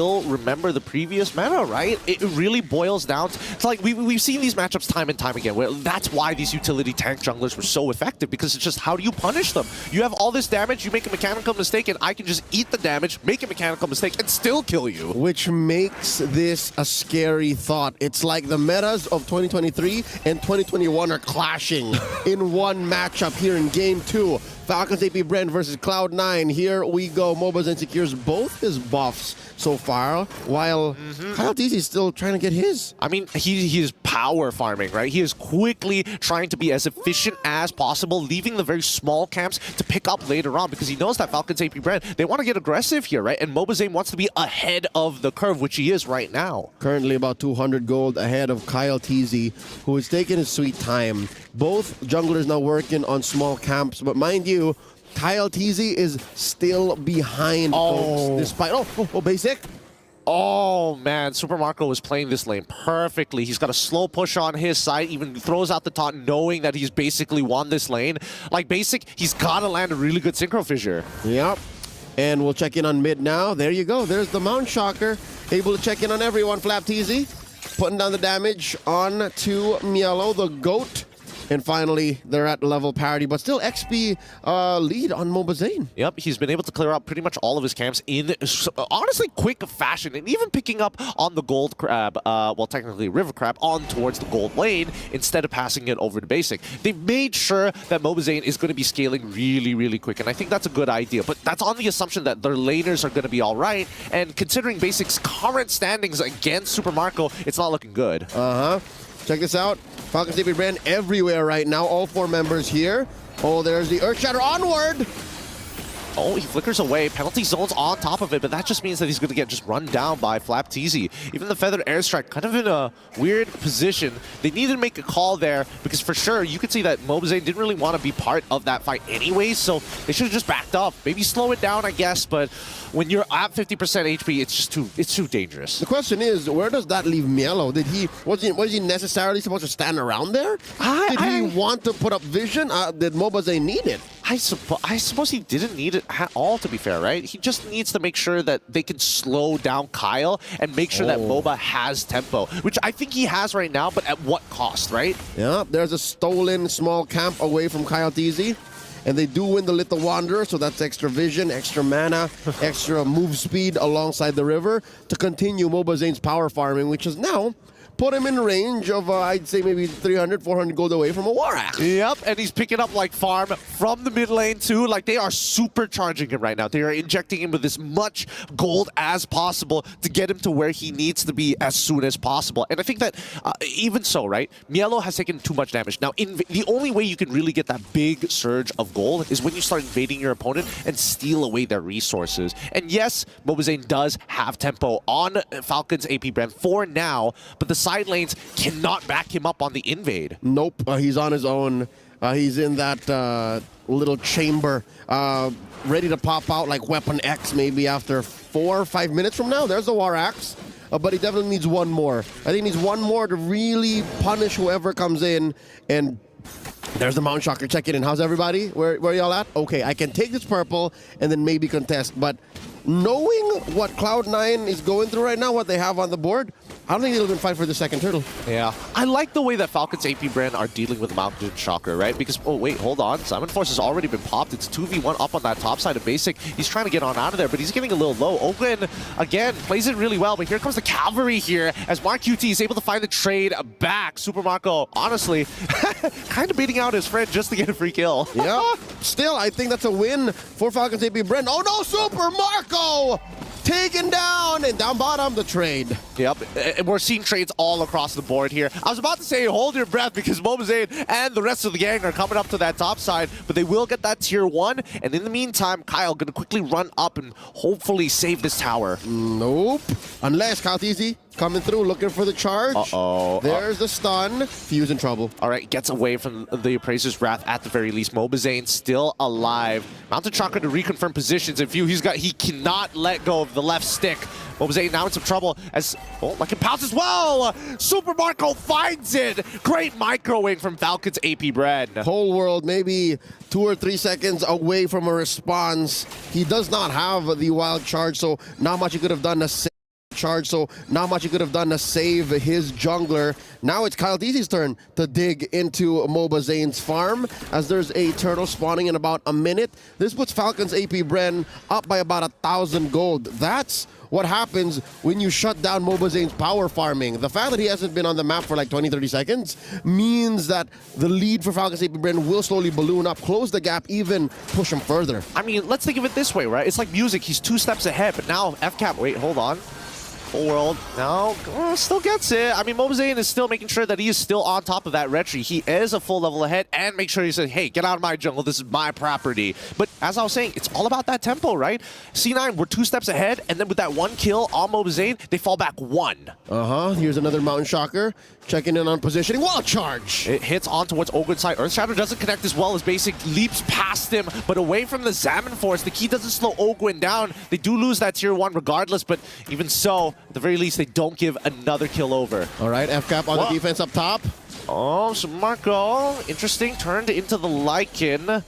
still remember the previous meta, right? It really boils down to like we've seen these matchups time and time again. Where that's why these utility tank junglers were so effective, because it's just how do you punish them? You have all this damage, you make a mechanical mistake, and I can just eat the damage, make a mechanical mistake, and still kill you. Which makes this a scary thought. It's like the metas of 2023 and 2021 are clashing in one matchup here in Game 2. Falcons AP BREN versus Cloud9. Here we go. MobaZen secures both his buffs so far, while Kyle TZ is still trying to get his. I mean, he is power farming, right? He is quickly trying to be as efficient as possible, leaving the very small camps to pick up later on, because he knows that Falcons AP BREN, they want to get aggressive here, right? And MobaZen wants to be ahead of the curve, which he is right now. Currently about 200 gold ahead of Kyle TZ, who is taking his sweet time. Both junglers now working on small camps, but mind you, Kyle TZ is still behind, folks, despite... basic. Oh, man, Super Marco was playing this lane perfectly. He's got a slow push on his side, even throws out the taunt knowing that he's basically won this lane. Like, basic, he's got to land a really good Synchro Fissure. Yep. And we'll check in on mid now. There you go. There's the Mount Shocker. Able to check in on everyone, Flap TZ. Putting down the damage on to Mielo, the GOAT. And finally, they're at level parity, but still XP lead on MobaZen. Yep, he's been able to clear out pretty much all of his camps in, honestly, quick fashion, and even picking up on the gold crab, well, technically river crab, on towards the gold lane instead of passing it over to basic. They've made sure that MobaZen is going to be scaling really, really quick, and I think that's a good idea, but that's on the assumption that their laners are going to be all right, and considering basic's current standings against Super Marco, it's not looking good. Check this out. Falcons AP BREN everywhere right now. All 4 members here. Oh, there's the Earthshatter onward. Oh, he flickers away. Penalty zone's on top of it, but that just means that he's going to get just run down by Flap TZ. Even the Feathered Airstrike kind of in a weird position. They needed to make a call there, because for sure, you could see that MobaZen didn't really want to be part of that fight anyways, so they should have just backed up. Maybe slow it down, I guess, but when you're at 50% HP, it's too dangerous. The question is, where does that leave Mielo? Was he necessarily supposed to stand around there? Did he want to put up vision? Did MobaZen need it? I suppose he didn't need it at all, to be fair, right? He just needs to make sure that they can slow down Kyle and make sure that MOBA has tempo, which I think he has right now, but at what cost, right? Yeah, there's a stolen small camp away from Kyle TZ. And they do win the Little Wanderer, so that's extra vision, extra mana, extra move speed alongside the river to continue MobaZen's power farming, which is now put him in range of, I'd say, maybe 300, 400 gold away from a War Axe. Yep, and he's picking up, like, farm from the mid lane, too. Like, they are supercharging him right now. They are injecting him with as much gold as possible to get him to where he needs to be as soon as possible. And I think that, even so, right, Mielo has taken too much damage. Now, the only way you can really get that big surge of gold is when you start invading your opponent and steal away their resources. And yes, MobaZen does have tempo on Falcons AP BREN for now, but the side lanes cannot back him up on the invade. Nope, he's on his own. He's in that little chamber, ready to pop out like Weapon X maybe after 4 or 5 minutes from now. There's the War Axe, but he definitely needs one more. I think he needs one more to really punish whoever comes in. And there's the Mount Shocker checking in. How's everybody? Where y'all at? Okay, I can take this purple and then maybe contest, but knowing what Cloud9 is going through right now, what they have on the board, I don't think they'll even fight for the second turtle. Yeah. I like the way that Falcons AP BREN are dealing with Mountain Shocker, right? Because, oh, wait, hold on. Simon Force has already been popped. It's 2v1 up on that top side of basic. He's trying to get on out of there, but he's getting a little low. Open, again, plays it really well, but here comes the cavalry here as Mark QT is able to find the trade back. Super Marco, honestly, kind of beating out his friend just to get a free kill. Yeah. Still, I think that's a win for Falcons AP BREN. Oh, no, Super Marco! Taken down, and down bottom, the trade. Yep, and we're seeing trades all across the board here. I was about to say, hold your breath, because MobaZen and the rest of the gang are coming up to that top side, but they will get that tier 1, and in the meantime, Kyle gonna quickly run up and hopefully save this tower. Nope. Unless Kyle TZ coming through, looking for the charge. Uh-oh. There's the stun. Fuse in trouble. All right, gets away from the Appraiser's Wrath at the very least. MobaZen still alive. Mountain Chakra to reconfirm positions. And he cannot let go of the left stick. MobaZen now in some trouble as, oh, like it pounces well. Super Marco finds it. Great microwing from Falcons AP BREN. Whole world maybe 2 or 3 seconds away from a response. He does not have the wild charge, so not much he could have done to charge, so not much he could have done to save his jungler. Now it's Kyle DZ's turn to dig into Mobazane's farm, as there's a turtle spawning in about a minute. This puts Falcons AP BREN up by about 1,000 gold. That's what happens when you shut down Mobazane's power farming. The fact that he hasn't been on the map for like 20-30 seconds means that the lead for Falcons AP BREN will slowly balloon up, close the gap, even push him further. I mean, let's think of it this way, right? It's like music. He's 2 steps ahead, but now FCAP, wait, hold on. Full world, no, still gets it. I mean, Mobazane is still making sure that he is still on top of that retry. He is a full level ahead, and make sure he says, hey, get out of my jungle, this is my property. But as I was saying, it's all about that tempo, right? C9, we're 2 steps ahead, and then with that 1 kill on Mobazane, they fall back 1. Here's another Mountain Shocker, checking in on positioning. Wall charge! It hits on towards Ogwen's side. Earthshatter doesn't connect as well as Basic leaps past him, but away from the Xamarin Force. The key doesn't slow Ogwen down. They do lose that tier 1 regardless, but even so, at the very least, they don't give another kill over. All right, FCAP on the defense up top. Oh, so Marco, interesting, turned into the Lycan.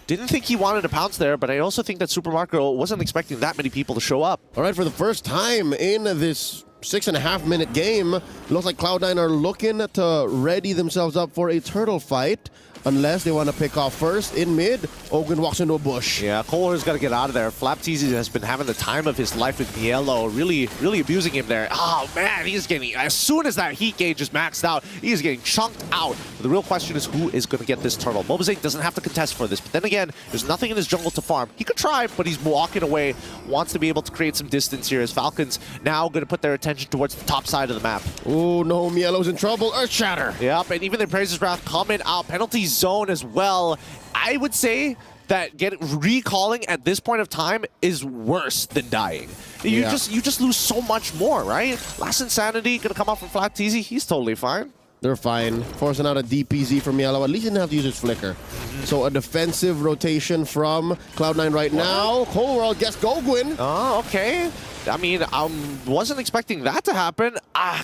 Didn't think he wanted to pounce there, but I also think that Super Marco wasn't expecting that many people to show up. All right, for the first time in this 6.5-minute game, looks like Cloud9 are looking to ready themselves up for a turtle fight. Unless they want to pick off first in mid. Ogwen walks into a bush. Yeah, Kohler's got to get out of there. FlapTZ has been having the time of his life with Niello, really abusing him there. Oh man, he's getting, as soon as that heat gauge is maxed out, he is getting chunked out. But the real question is who is going to get this turtle. Mobazane doesn't have to contest for this, but then again, there's nothing in his jungle to farm. He could try, but he's walking away, wants to be able to create some distance here as Falcons now going to put their attention towards the top side of the map. Oh no, Mielo's in trouble. Earthshatter. Yep, and even the Praise's Wrath coming out. Penalty zone as well. I would say that recalling at this point of time is worse than dying. You just lose so much more, right? Last Insanity gonna come out from FlapTZ. He's totally fine. They're fine. Forcing out a DPZ from Mielo. At least he didn't have to use his flicker. So a defensive rotation from Cloud9 right now. Cold World gets Gogwin. Oh, okay. I mean, I wasn't expecting that to happen.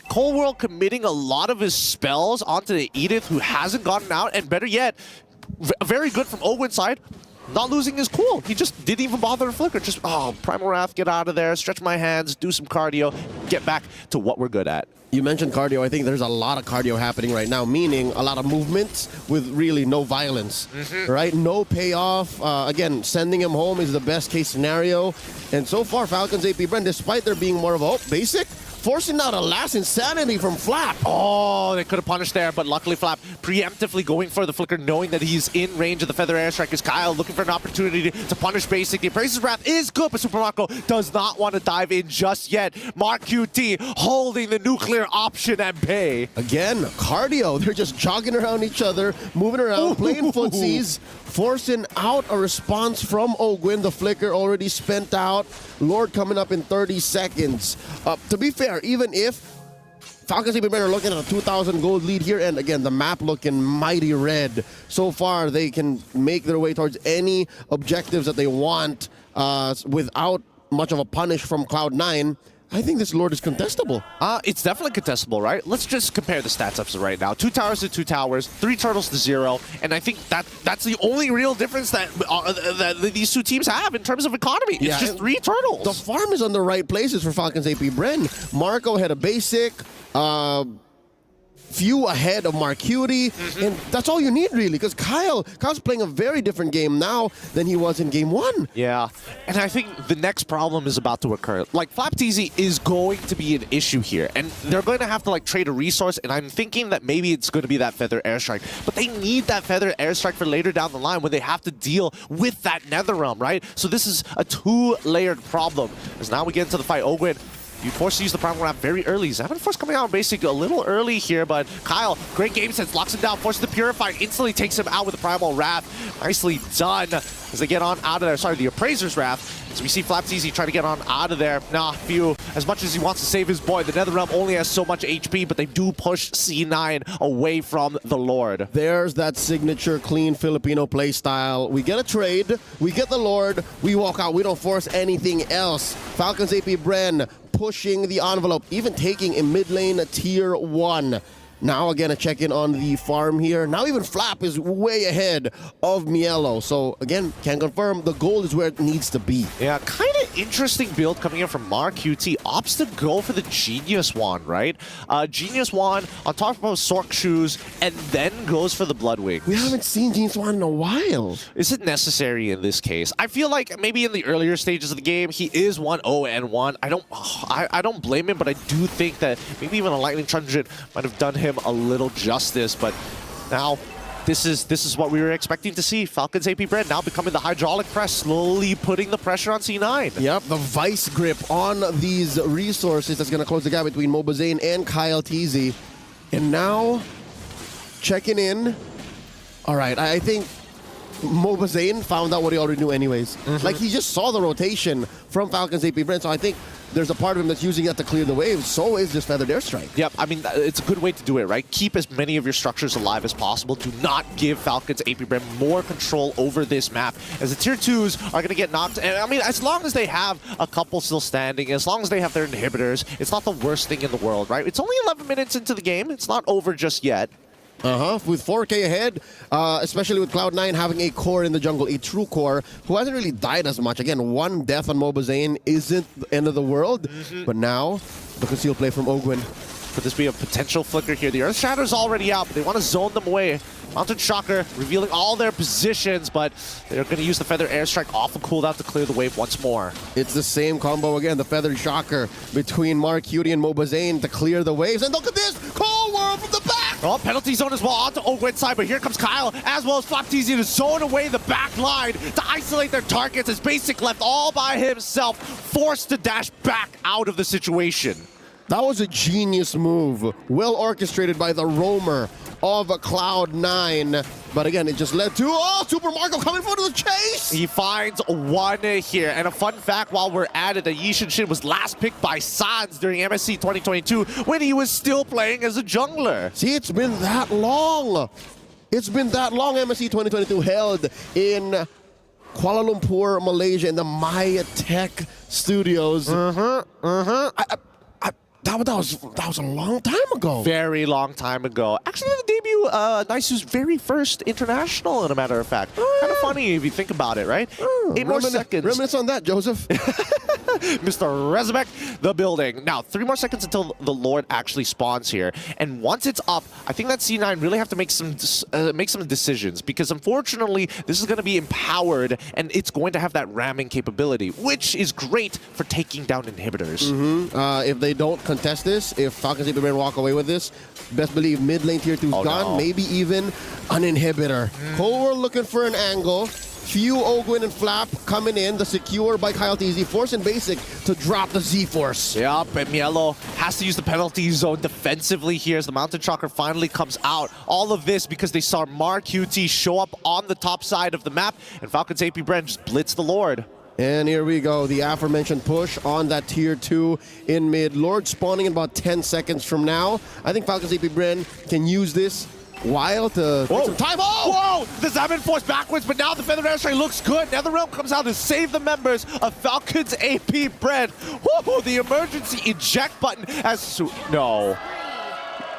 Cold World committing a lot of his spells onto the Edith, who hasn't gotten out, and better yet, very good from Ogwen's side. Not losing his cool. He just didn't even bother to flicker. Just, Primal Wrath, get out of there, stretch my hands, do some cardio, get back to what we're good at. You mentioned cardio. I think there's a lot of cardio happening right now, meaning a lot of movements with really no violence, right? No payoff. Again, sending him home is the best case scenario. And so far, Falcons AP BREN, despite there being more of a basic, forcing out a last Insanity from Flap. Oh, they could have punished there, but luckily Flap preemptively going for the flicker, knowing that he's in range of the Feather Airstrike. Is Kyle looking for an opportunity to punish Basic. The Praise's Wrath is good, but Super Marco does not want to dive in just yet. Mark QT holding the nuclear option at bay. Again, cardio. They're just jogging around each other, moving around, playing footsies, forcing out a response from Ogwen. The flicker already spent out. Lord coming up in 30 seconds. To be fair, even if Falcons AP BREN are looking at a 2,000 gold lead here, and again, the map looking mighty red. So far, they can make their way towards any objectives that they want without much of a punish from Cloud9. I think this Lord is contestable. It's definitely contestable, right? Let's just compare the stats ups right now. 2 towers to 2 towers, 3 turtles to 0, and I think that's the only real difference that these two teams have in terms of economy. It's just 3 turtles. The farm is on the right places for Falcons AP BREN. Marco had a basic, few ahead of Marcuity, and that's all you need really, because Kyle's playing a very different game now than he was in game 1. Yeah, and I think the next problem is about to occur. Like, FlapTZ is going to be an issue here, and they're going to have to like trade a resource, and I'm thinking that maybe it's going to be that Feather Airstrike, but they need that Feather Airstrike for later down the line when they have to deal with that Netherrealm, right? So this is a 2-layered problem, as now we get into the fight. Ogwen, you forced to use the Primal Wrath very early. Xamarin Force coming out basically a little early here, but Kyle, great game sense, locks him down, forces the Purify, instantly takes him out with the Primal Wrath. Nicely done as they get on out of there. Sorry, the Appraiser's Wrath. As we see FlapTZ try to get on out of there. Nah, Few, as much as he wants to save his boy, the Netherrealm only has so much HP, but they do push C9 away from the Lord. There's that signature clean Filipino play style. We get a trade, we get the Lord, we walk out, we don't force anything else. Falcons AP BREN pushing the envelope, even taking a mid lane tier 1. Now again, a check-in on the farm here. Now even Flap is way ahead of Mielo. So again, can confirm the goal is where it needs to be. Yeah, kind of interesting build coming in from Mark QT. Opts to go for the Genius Wand, right? Genius Wand on top of Sork Shoes, and then goes for the Bloodwings. We haven't seen Genius Wand in a while. Is it necessary in this case? I feel like maybe in the earlier stages of the game, he is 1-0-1. I don't blame him, but I do think that maybe even a Lightning Truncheon might have done him a little justice, but now this is what we were expecting to see. Falcons AP BREN now becoming the hydraulic press, slowly putting the pressure on C9. Yep, the vice grip on these resources that's going to close the gap between Mobazane and Kyle TZ. And now, checking in. All right, I think Mobazane found out what he already knew anyways. Like, he just saw the rotation from Falcons AP BREN, so I think there's a part of him that's using that to clear the waves. So is this Feathered Airstrike. Yep, I mean, it's a good way to do it, right? Keep as many of your structures alive as possible. Do not give Falcons AP BREN more control over this map, as the tier 2s are going to get knocked. And I mean, as long as they have a couple still standing, as long as they have their inhibitors, it's not the worst thing in the world, right? It's only 11 minutes into the game. It's not over just yet. With 4K ahead, especially with Cloud9 having a core in the jungle, a true core, who hasn't really died as much. Again, one death on Mobazane isn't the end of the world, but now the concealed play from Ogwin. Could this be a potential flicker here? The Earth Shatter's already out, but they want to zone them away. Mountain Shocker revealing all their positions, but they're going to use the Feather Airstrike off of cooldown to clear the wave once more. It's the same combo again, the Feathered Shocker between Mark Cutie and Mobazane to clear the waves. And look at this! Cold World from the back! Oh, penalty zone as well onto Ogwin's side, but here comes Kyle, as well as Flap TZ to zone away the back line to isolate their targets, as Basic left all by himself, forced to dash back out of the situation. That was a genius move, well orchestrated by the roamer of Cloud9. But again, it just led to, Super Marco coming for the chase! He finds one here. And a fun fact while we're at it, that Yishin Shin was last picked by Sans during MSC 2022 when he was still playing as a jungler. See, it's been that long. It's been that long. MSC 2022 held in Kuala Lumpur, Malaysia, in the Maya Tech Studios. That was a long time ago. Very long time ago. Actually, the debut, Naisu's very first international, in a matter of fact. Kind of funny if you think about it, right? 8 more seconds. Reminisce on that, Joseph. Mr. Rezebek, the building. Now, 3 more seconds until the Lord actually spawns here. And once it's up, I think that C9 really have to make some decisions, because unfortunately, this is going to be empowered, and it's going to have that ramming capability, which is great for taking down inhibitors. If they don't contest this, if Falcons AP BREN walk away with this, best believe mid lane tier 2's gone, maybe even an inhibitor. Cold World looking for an angle. Few Ogwin and Flap coming in, the secure by Kyle TZ, forcing Basic to drop the Z-Force. Yep, and Mielo has to use the penalty zone defensively here as the Mountain Shocker finally comes out. All of this because they saw Mark QT show up on the top side of the map, and Falcons AP BREN just blitz the Lord. And here we go, the aforementioned push on that tier 2 in mid. Lord spawning in about 10 seconds from now. I think Falcons AP BREN can use this while to take some time. Whoa! The Zaman Force backwards, but now the Feather Airstrike looks good. Netherrealm comes out to save the members of Falcons AP BREN. Whoa! The emergency eject button as no.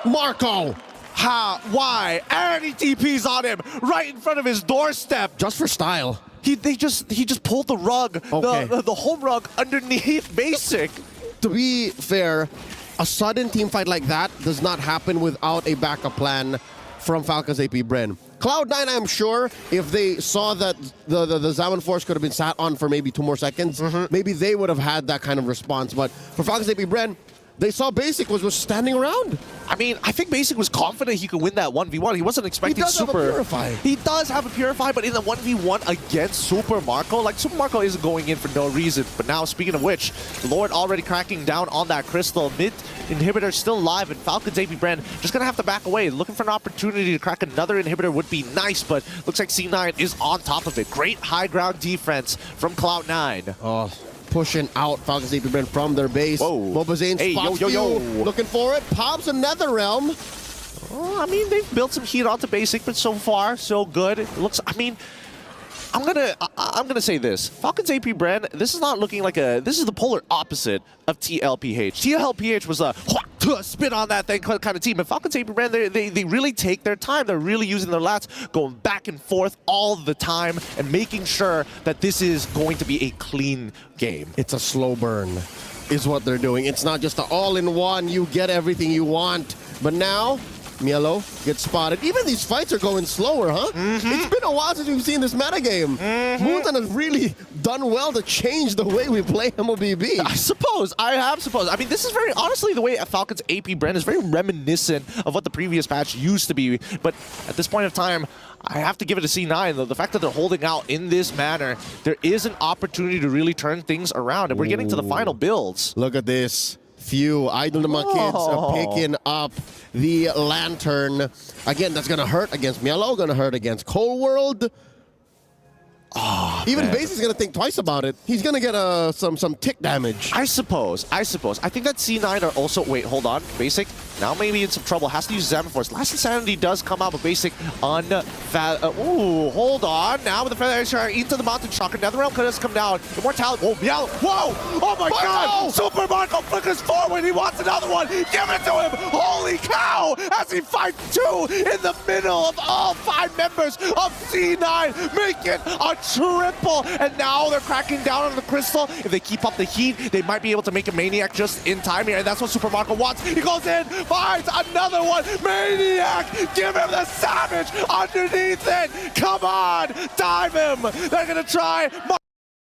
Marco! How? Why? And he TP's on him right in front of his doorstep. Just for style. He just pulled the rug, the home rug underneath Basic. To be fair, a sudden team fight like that does not happen without a backup plan from Falcons AP BREN. Cloud9, I'm sure, if they saw that the Zaman Force could have been sat on for maybe 2 more seconds, maybe they would have had that kind of response. But for Falcons AP BREN, they saw Basic was standing around. I mean, I think Basic was confident he could win that 1v1. He wasn't expecting Super. Have a Purify. He does have a Purify, but in the 1v1 against Super Marco, like, Super Marco isn't going in for no reason. But now, speaking of which, the Lord already cracking down on that Crystal. Mid inhibitor still alive, and Falcons AP BREN just going to have to back away. Looking for an opportunity to crack another inhibitor would be nice, but looks like C9 is on top of it. Great high ground defense from Cloud9. Pushing out Falcons AP BREN from their base. Mobazane spots looking for it. Pops a Netherrealm. I mean, they've built some heat onto Basic, but so far, so good. It looks, I mean, I'm gonna say this. Falcons AP BREN, this is not looking like this is the polar opposite of TLPH. TLPH was a spin on that thing kind of team. And Falcons AP BREN, they really take their time. They're really using their lats, going back and forth all the time and making sure that this is going to be a clean game. It's a slow burn is what they're doing. It's not just an all-in-one, you get everything you want. But now, Mielo gets spotted. Even these fights are going slower, huh? It's been a while since we've seen this metagame. Moonton has really done well to change the way we play MOBB. I suppose. I mean, this is very, honestly, the way Falcons AP BREN is very reminiscent of what the previous patch used to be. But at this point of time, I have to give it a C9, though. The fact that they're holding out in this manner, there is an opportunity to really turn things around. And we're getting to the final builds. Look at this. Few Idol Nama kids are picking up the lantern. Again, that's going to hurt against Mielo, going to hurt against Cold World. Even Base is going to think twice about it. He's going to get some tick damage. I suppose. I think that C9 are also... Wait, hold on. Basic, now maybe in some trouble. Has to use Force. Last Insanity does come out, but Basic ooh, hold on. Now with the Feather into the Mountain Shocker. Netherrealm does come down. Immortality. Whoa, Mielo. Whoa! Oh my God! Super Marco flickers forward. He wants another one. Give it to him. Holy cow! As he fights two in the middle of all 5 members of C9. Make it a triple, and now they're cracking down on the Crystal. If they keep up the heat, they might be able to make a Maniac just in time here, and that's what Super Marco wants. He goes in, finds another one. Maniac! Give him the Savage underneath it! Come on! Dive him! They're gonna try.